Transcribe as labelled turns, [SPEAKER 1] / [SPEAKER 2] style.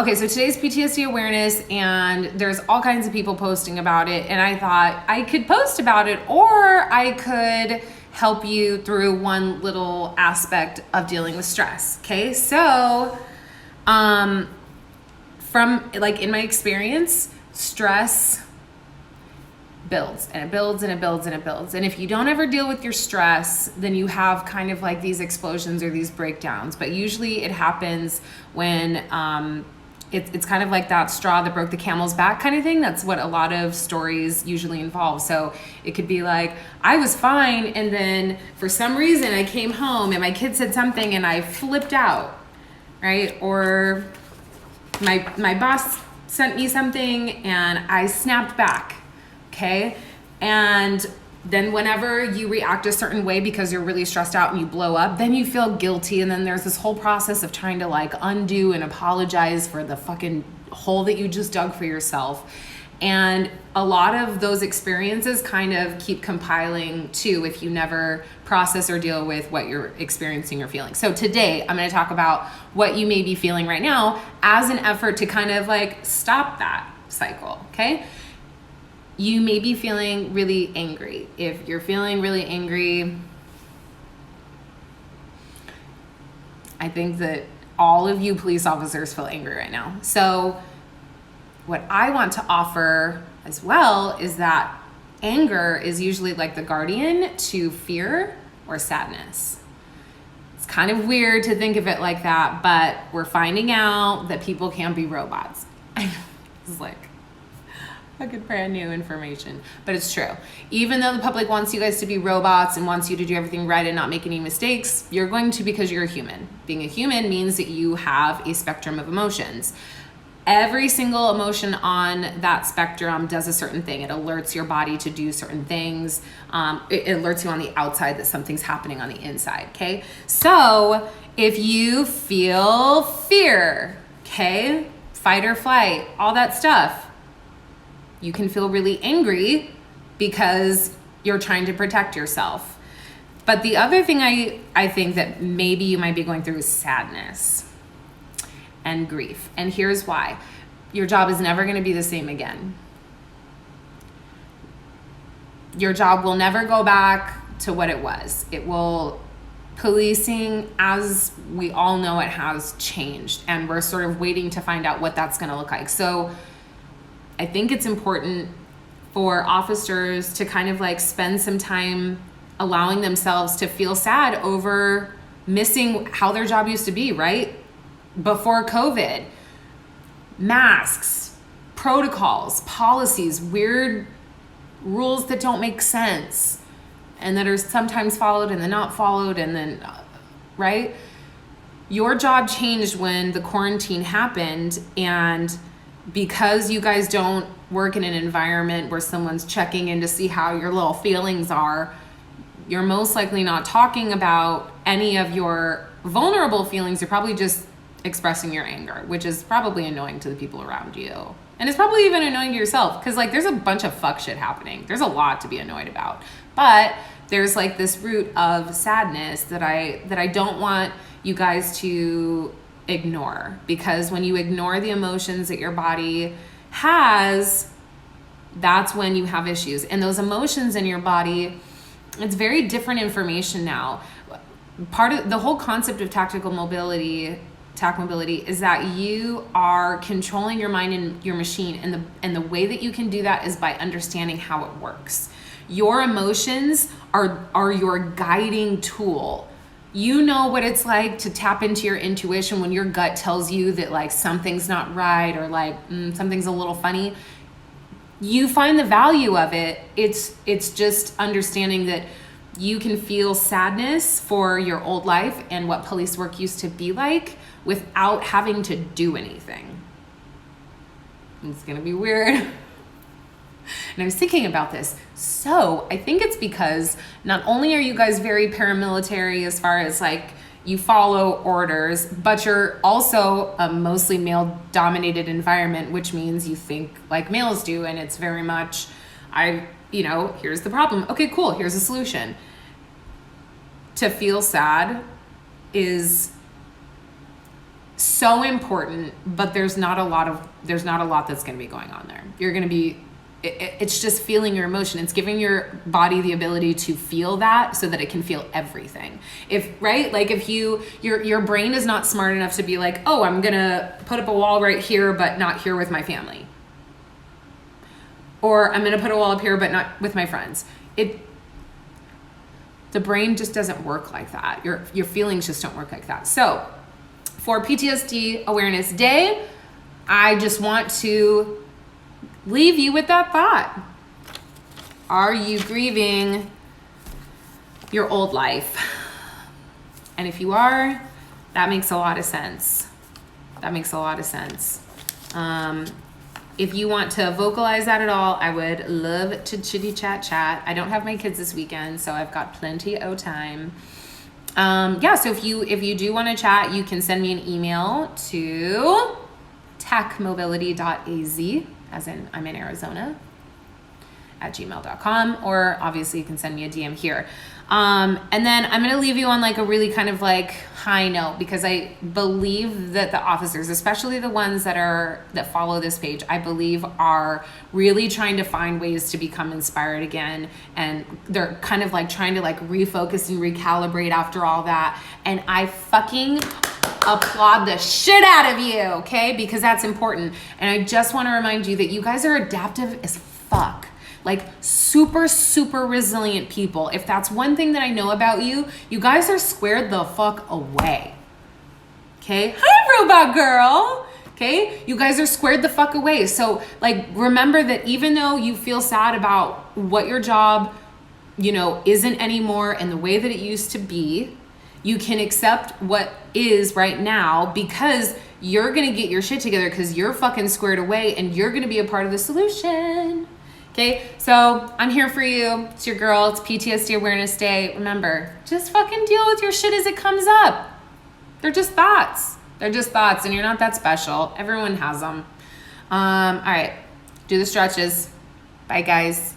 [SPEAKER 1] Okay, so today's PTSD awareness, and there's all kinds of people posting about it, and I thought I could post about it, or I could help you through one little aspect of dealing with stress. Okay, so from like in my experience, stress builds and it builds and it builds and it builds. And if you don't ever deal with your stress, then you have kind of like these explosions or these breakdowns. But usually it happens when it's kind of like that straw that broke the camel's back kind of thing. That's what a lot of stories usually involve. So it could be like, I was fine, and then for some reason I came home and my kid said something and I flipped out, right? Or my boss sent me something and I snapped back. Okay. And then whenever you react a certain way because you're really stressed out and you blow up, then you feel guilty. And then there's this whole process of trying to like undo and apologize for the fucking hole that you just dug for yourself. And a lot of those experiences kind of keep compiling too if you never process or deal with what you're experiencing or feeling. So today I'm going to talk about what you may be feeling right now as an effort to kind of like stop that cycle. Okay. You may be feeling really angry. If you're feeling really angry, I think that all of you police officers feel angry right now. So what I want to offer as well is that anger is usually like the guardian to fear or sadness. It's kind of weird to think of it like that, but we're finding out that people can't be robots. It's like fucking brand new information, but it's true. Even though the public wants you guys to be robots and wants you to do everything right and not make any mistakes, you're going to because you're a human. Being a human means that you have a spectrum of emotions. Every single emotion on that spectrum does a certain thing. It alerts your body to do certain things. It alerts you on the outside that something's happening on the inside, okay? So if you feel fear, okay, fight or flight, all that stuff, you can feel really angry because you're trying to protect yourself. But the other thing I think that maybe you might be going through is sadness and grief. And here's why. Your job is never going to be the same again. Your job will never go back to what it was. Policing, as we all know, it has changed, and we're sort of waiting to find out what that's going to look like. So I think it's important for officers to kind of like spend some time allowing themselves to feel sad over missing how their job used to be, right? Before COVID, masks, protocols, policies, weird rules that don't make sense and that are sometimes followed and then not followed, and then, right? Your job changed when the quarantine happened, and because you guys don't work in an environment where someone's checking in to see how your little feelings are, you're most likely not talking about any of your vulnerable feelings. You're probably just expressing your anger, which is probably annoying to the people around you. And it's probably even annoying to yourself because like there's a bunch of fuck shit happening. There's a lot to be annoyed about. But there's like this root of sadness that I don't want you guys to ignore, because when you ignore the emotions that your body has, that's when you have issues. And those emotions in your body, it's very different information now. Part of the whole concept of TacMobility is that you are controlling your mind and your machine, and the way that you can do that is by understanding how it works. Your emotions are your guiding tool. You know what it's like to tap into your intuition when your gut tells you that like something's not right, or like something's a little funny. You find the value of it. It's just understanding that you can feel sadness for your old life and what police work used to be like without having to do anything. It's gonna be weird. And I was thinking about this. So I think it's because not only are you guys very paramilitary as far as like you follow orders, but you're also a mostly male dominated environment, which means you think like males do. And it's very much, here's the problem. Okay, cool. Here's a solution. To feel sad is so important, but there's not a lot that's going to be going on there. You're going to be, it's just feeling your emotion. It's giving your body the ability to feel that so that it can feel everything. If your brain is not smart enough to be like, oh, I'm going to put up a wall right here, but not here with my family. Or I'm going to put a wall up here, but not with my friends. The brain just doesn't work like that. Your feelings just don't work like that. So for PTSD Awareness Day, I just want to leave you with that thought. Are you grieving your old life? And if you are, that makes a lot of sense. If you want to vocalize that at all, I would love to chitty chat. I don't have my kids this weekend, so I've got plenty of time. So if you do want to chat, you can send me an email to TacMobility.az, as in I'm in Arizona, @gmail.com, or obviously you can send me a DM here. And then I'm going to leave you on like a really kind of like high note, because I believe that the officers, especially the ones that follow this page, I believe are really trying to find ways to become inspired again. And they're kind of like trying to like refocus and recalibrate after all that. And I fucking applaud the shit out of you, okay? Because that's important. And I just want to remind you that you guys are adaptive as fuck. Like super, super resilient people. If that's one thing that I know about you, you guys are squared the fuck away. Okay? Hi, robot girl. Okay? You guys are squared the fuck away. So like, remember that even though you feel sad about what your job, isn't anymore and the way that it used to be, you can accept what is right now, because you're going to get your shit together, because you're fucking squared away and you're going to be a part of the solution. Okay, so I'm here for you. It's your girl. It's PTSD Awareness Day. Remember, just fucking deal with your shit as it comes up. They're just thoughts. And you're not that special. Everyone has them. All right, do the stretches. Bye, guys.